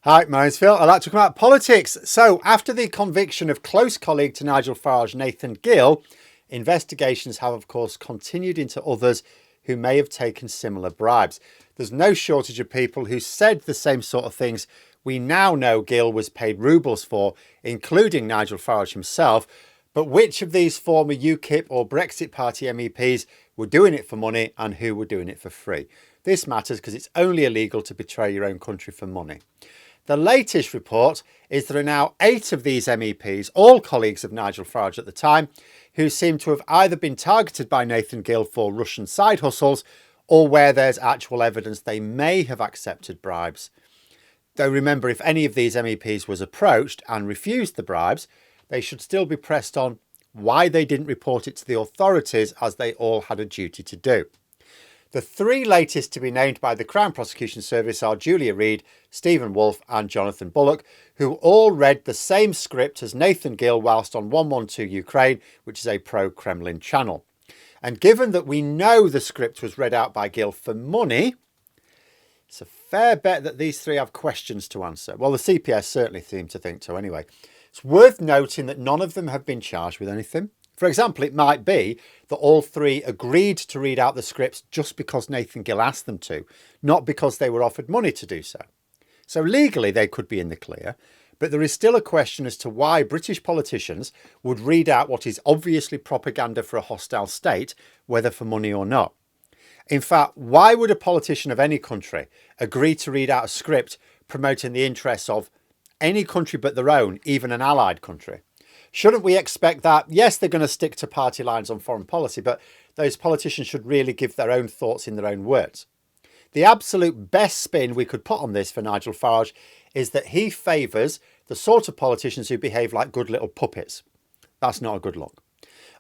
Hi, my name's Phil. I'd like to talk about politics. So, after the conviction of close colleague to Nigel Farage, Nathan Gill, investigations have, of course, continued into others who may have taken similar bribes. There's no shortage of people who said the same sort of things we now know Gill was paid rubles for, including Nigel Farage himself. But which of these former UKIP or Brexit Party MEPs were doing it for money and who were doing it for free? This matters because it's only illegal to betray your own country for money. The latest report is there are now 8 of these MEPs, all colleagues of Nigel Farage at the time, who seem to have either been targeted by Nathan Gill for Russian side hustles or where there's actual evidence they may have accepted bribes. Though remember, if any of these MEPs was approached and refused the bribes, they should still be pressed on why they didn't report it to the authorities, as they all had a duty to do. The 3 latest to be named by the Crown Prosecution Service are Julia Reid, Stephen Wolfe and Jonathan Bullock, who all read the same script as Nathan Gill whilst on 112 Ukraine, which is a pro-Kremlin channel. And given that we know the script was read out by Gill for money, it's a fair bet that these 3 have questions to answer. Well, the CPS certainly seem to think so anyway. It's worth noting that none of them have been charged with anything. For example, it might be that all 3 agreed to read out the scripts just because Nathan Gill asked them to, not because they were offered money to do so. So legally they could be in the clear, but there is still a question as to why British politicians would read out what is obviously propaganda for a hostile state, whether for money or not. In fact, why would a politician of any country agree to read out a script promoting the interests of any country but their own, even an allied country? Shouldn't we expect that, yes, they're going to stick to party lines on foreign policy, but those politicians should really give their own thoughts in their own words? The absolute best spin we could put on this for Nigel Farage is that he favours the sort of politicians who behave like good little puppets. That's not a good look.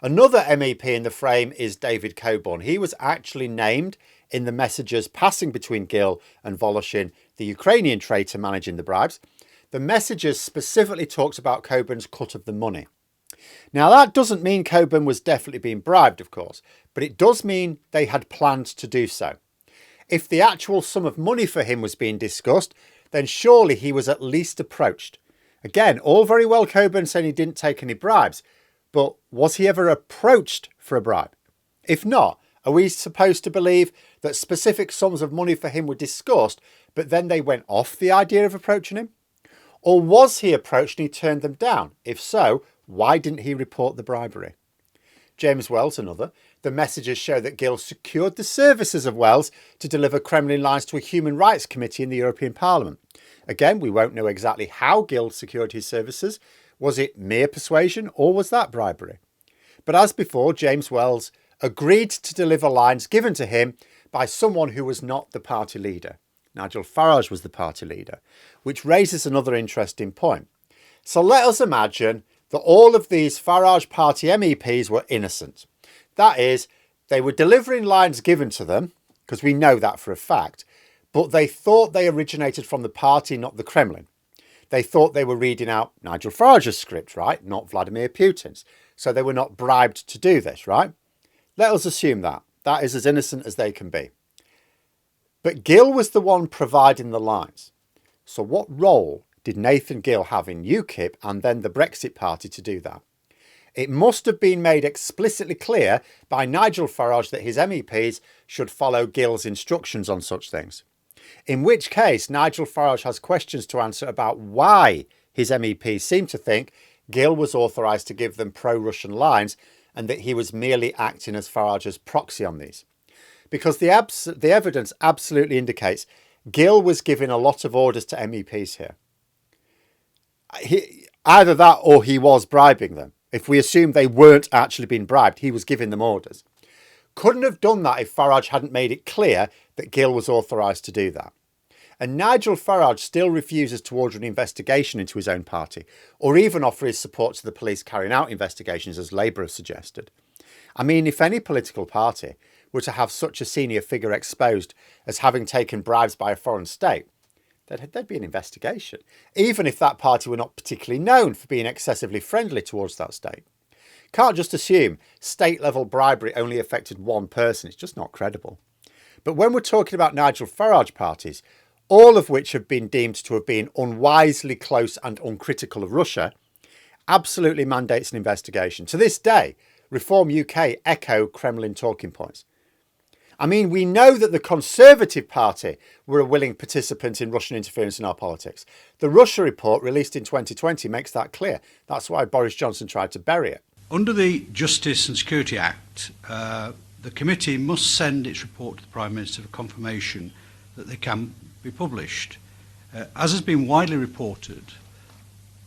Another MEP in the frame is David Coburn. He was actually named in the messages passing between Gill and Voloshin, the Ukrainian traitor managing the bribes. The messages specifically talked about Coburn's cut of the money. Now, that doesn't mean Coburn was definitely being bribed, of course, but it does mean they had planned to do so. If the actual sum of money for him was being discussed, then surely he was at least approached. Again, all very well Coburn saying he didn't take any bribes, but was he ever approached for a bribe? If not, are we supposed to believe that specific sums of money for him were discussed, but then they went off the idea of approaching him? Or was he approached and he turned them down? If so, why didn't he report the bribery? James Wells, another. The messages show that Gill secured the services of Wells to deliver Kremlin lines to a human rights committee in the European Parliament. Again, we won't know exactly how Gill secured his services. Was it mere persuasion or was that bribery? But as before, James Wells agreed to deliver lines given to him by someone who was not the party leader. Nigel Farage was the party leader, which raises another interesting point. So let us imagine that all of these Farage party MEPs were innocent. That is, they were delivering lines given to them, because we know that for a fact, but they thought they originated from the party, not the Kremlin. They thought they were reading out Nigel Farage's script, right? Not Vladimir Putin's. So they were not bribed to do this, right? Let us assume that. That is as innocent as they can be. But Gill was the one providing the lines. So what role did Nathan Gill have in UKIP and then the Brexit Party to do that? It must have been made explicitly clear by Nigel Farage that his MEPs should follow Gill's instructions on such things. In which case, Nigel Farage has questions to answer about why his MEPs seem to think Gill was authorised to give them pro-Russian lines and that he was merely acting as Farage's proxy on these. Because the evidence absolutely indicates Gill was giving a lot of orders to MEPs here. Either that or he was bribing them. If we assume they weren't actually being bribed, he was giving them orders. Couldn't have done that if Farage hadn't made it clear that Gill was authorised to do that. And Nigel Farage still refuses to order an investigation into his own party, or even offer his support to the police carrying out investigations, as Labour have suggested. I mean, if any political party were to have such a senior figure exposed as having taken bribes by a foreign state, there'd be an investigation, even if that party were not particularly known for being excessively friendly towards that state. Can't just assume state-level bribery only affected one person. It's just not credible. But when we're talking about Nigel Farage parties, all of which have been deemed to have been unwisely close and uncritical of Russia, absolutely mandates an investigation. To this day, Reform UK echo Kremlin talking points. I mean, we know that the Conservative Party were a willing participant in Russian interference in our politics. The Russia report released in 2020 makes that clear. That's why Boris Johnson tried to bury it. Under the Justice and Security Act, the committee must send its report to the Prime Minister for confirmation that they can be published. As has been widely reported,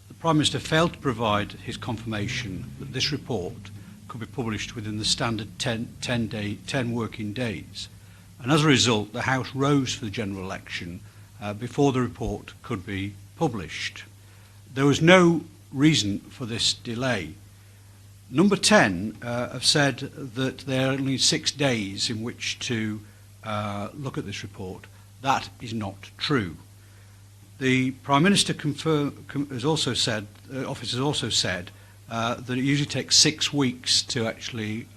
the Prime Minister failed to provide his confirmation that this report could be published within the standard 10 working days. And as a result, the House rose for the general election before the report could be published. There was no reason for this delay. Number 10 have said that there are only 6 days in which to look at this report. That is not true. The Prime Minister has also said, office has also said, that it usually takes 6 weeks to actually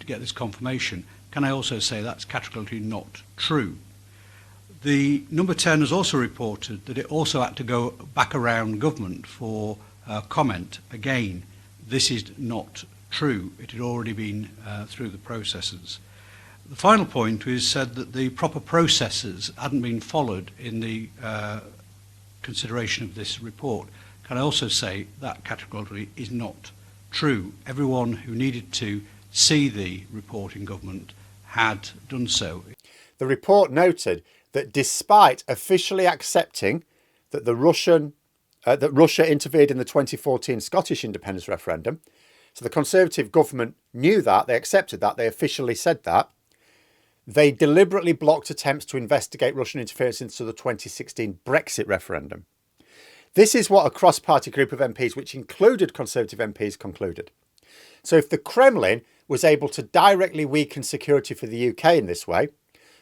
get this confirmation. Can I also say that's categorically not true? The number 10 has also reported that it also had to go back around government for comment. Again, this is not true. It had already been through the processes. The final point is said that the proper processes hadn't been followed in the consideration of this report. Can I also say that categorically is not true? Everyone who needed to see the report in government had done so. The report noted that despite officially accepting that that Russia interfered in the 2014 Scottish independence referendum, so the Conservative government knew that, they accepted that, they officially said that, they deliberately blocked attempts to investigate Russian interference into the 2016 Brexit referendum. This is what a cross-party group of MPs, which included Conservative MPs, concluded. So if the Kremlin was able to directly weaken security for the UK in this way,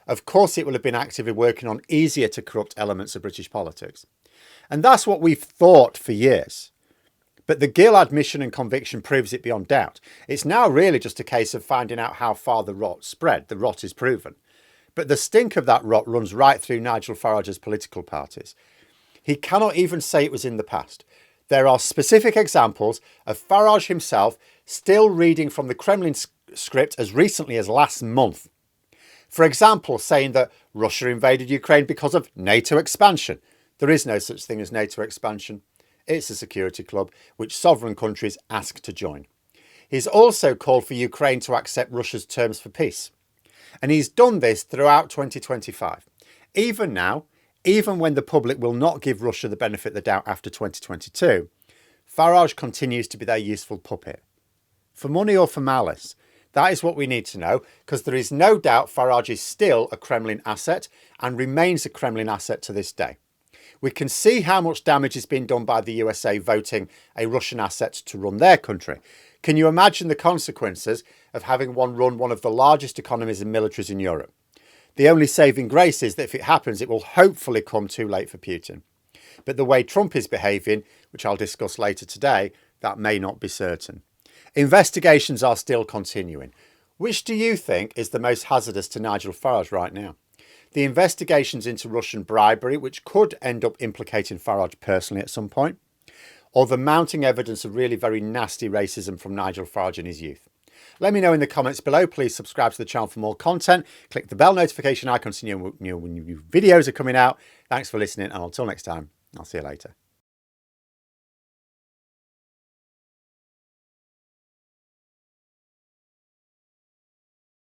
of course it will have been actively working on easier to corrupt elements of British politics. And that's what we've thought for years. But the Gill admission and conviction proves it beyond doubt. It's now really just a case of finding out how far the rot spread. The rot is proven. But the stink of that rot runs right through Nigel Farage's political parties. He cannot even say it was in the past. There are specific examples of Farage himself still reading from the Kremlin script as recently as last month. For example, saying that Russia invaded Ukraine because of NATO expansion. There is no such thing as NATO expansion. It's a security club which sovereign countries ask to join. He's also called for Ukraine to accept Russia's terms for peace. And he's done this throughout 2025. Even now, even when the public will not give Russia the benefit of the doubt after 2022, Farage continues to be their useful puppet. For money or for malice? That is what we need to know, because there is no doubt Farage is still a Kremlin asset and remains a Kremlin asset to this day. We can see how much damage is being done by the USA voting a Russian asset to run their country. Can you imagine the consequences of having one run one of the largest economies and militaries in Europe? The only saving grace is that if it happens, it will hopefully come too late for Putin. But the way Trump is behaving, which I'll discuss later today, that may not be certain. Investigations are still continuing. Which do you think is the most hazardous to Nigel Farage right now? The investigations into Russian bribery, which could end up implicating Farage personally at some point, or the mounting evidence of really very nasty racism from Nigel Farage in his youth? Let me know in the comments below. Please subscribe to the channel for more content. Click the bell notification icon so you know when new videos are coming out. Thanks for listening, and until next time, I'll see you later.